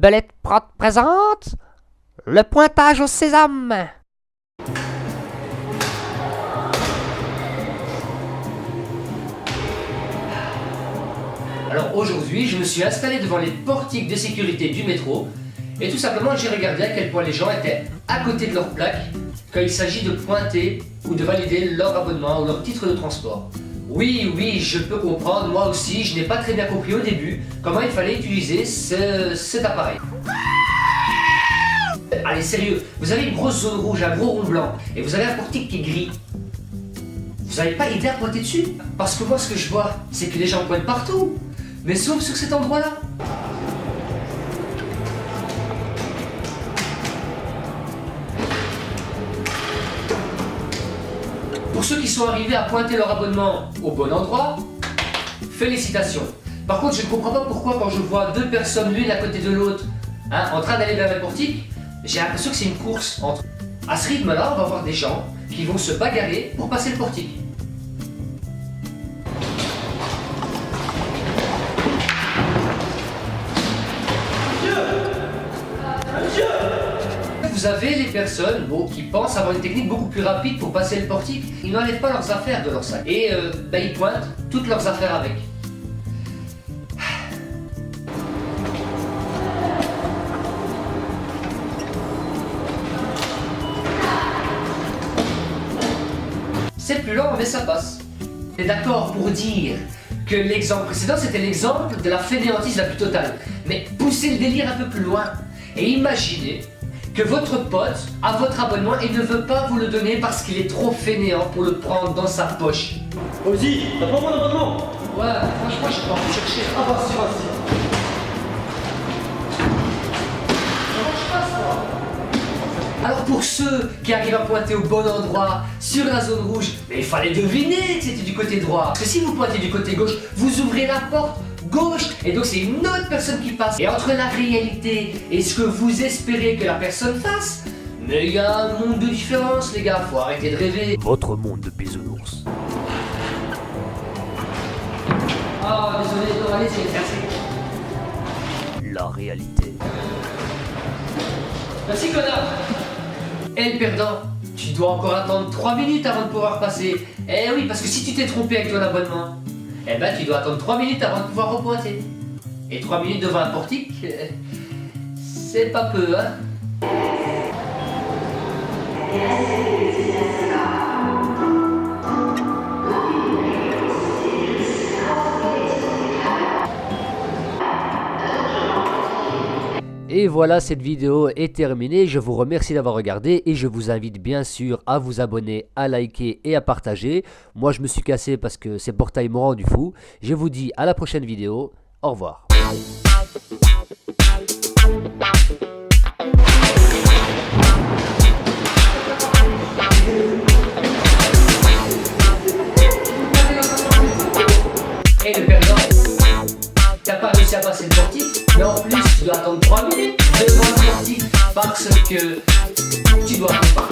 Belette Prod présente le pointage au sésame. Alors aujourd'hui, je me suis installé devant les portiques de sécurité du métro et tout simplement j'ai regardé à quel point les gens étaient à côté de leur plaque quand il s'agit de pointer ou de valider leur abonnement ou leur titre de transport. Oui, je peux comprendre, moi aussi, je n'ai pas très bien compris au début comment il fallait utiliser cet appareil. Allez, sérieux, vous avez une grosse zone rouge, un gros rond blanc, et vous avez un portique qui est gris. Vous n'avez pas idée à pointer dessus? Parce que moi, ce que je vois, c'est que les gens pointent partout, mais sauf sur cet endroit-là. Pour ceux qui sont arrivés à pointer leur abonnement au bon endroit, félicitations. Par contre, je ne comprends pas pourquoi quand je vois deux personnes l'une à côté de l'autre en train d'aller vers la portique, j'ai l'impression que c'est une course entre... À ce rythme-là, on va voir des gens qui vont se bagarrer pour passer le portique. Vous avez les personnes qui pensent avoir une technique beaucoup plus rapide pour passer le portique. Ils n'enlèvent pas leurs affaires de leur sac. Et ils pointent toutes leurs affaires avec. C'est plus lent, mais ça passe. Et d'accord pour dire que l'exemple précédent, c'était l'exemple de la fainéantise la plus totale. Mais poussez le délire un peu plus loin. Et imaginez que votre pote a votre abonnement et ne veut pas vous le donner parce qu'il est trop fainéant pour le prendre dans sa poche. Ozzy, t'as pas mon abonnement? Ouais, franchement, j'ai pas envie de chercher. Ah, vas-y. Alors pour ceux qui arrivent à pointer au bon endroit, sur la zone rouge, mais il fallait deviner que c'était du côté droit. Parce que si vous pointez du côté gauche, vous ouvrez la porte gauche, et donc c'est une autre personne qui passe. Et entre la réalité et ce que vous espérez que la personne fasse, mais il y a un monde de différence, les gars, faut arrêter de rêver. Votre monde de bisounours. Ah, désolé, non, allez, c'est merci. La réalité. Merci, connard. Et le perdant, tu dois encore attendre 3 minutes avant de pouvoir passer. Eh oui, parce que si tu t'es trompé avec ton abonnement, eh ben tu dois attendre 3 minutes avant de pouvoir repointer. Et 3 minutes devant un portique, c'est pas peu, hein. Et voilà, cette vidéo est terminée. Je vous remercie d'avoir regardé et je vous invite bien sûr à vous abonner, à liker et à partager. Moi je me suis cassé parce que ces portails m'ont rendu fou. Je vous dis à la prochaine vidéo. Au revoir. Et le perdant, t'as pas réussi à passer le portique, mais en plus tu dois attendre 3 minutes devant le portique parce que tu dois pas.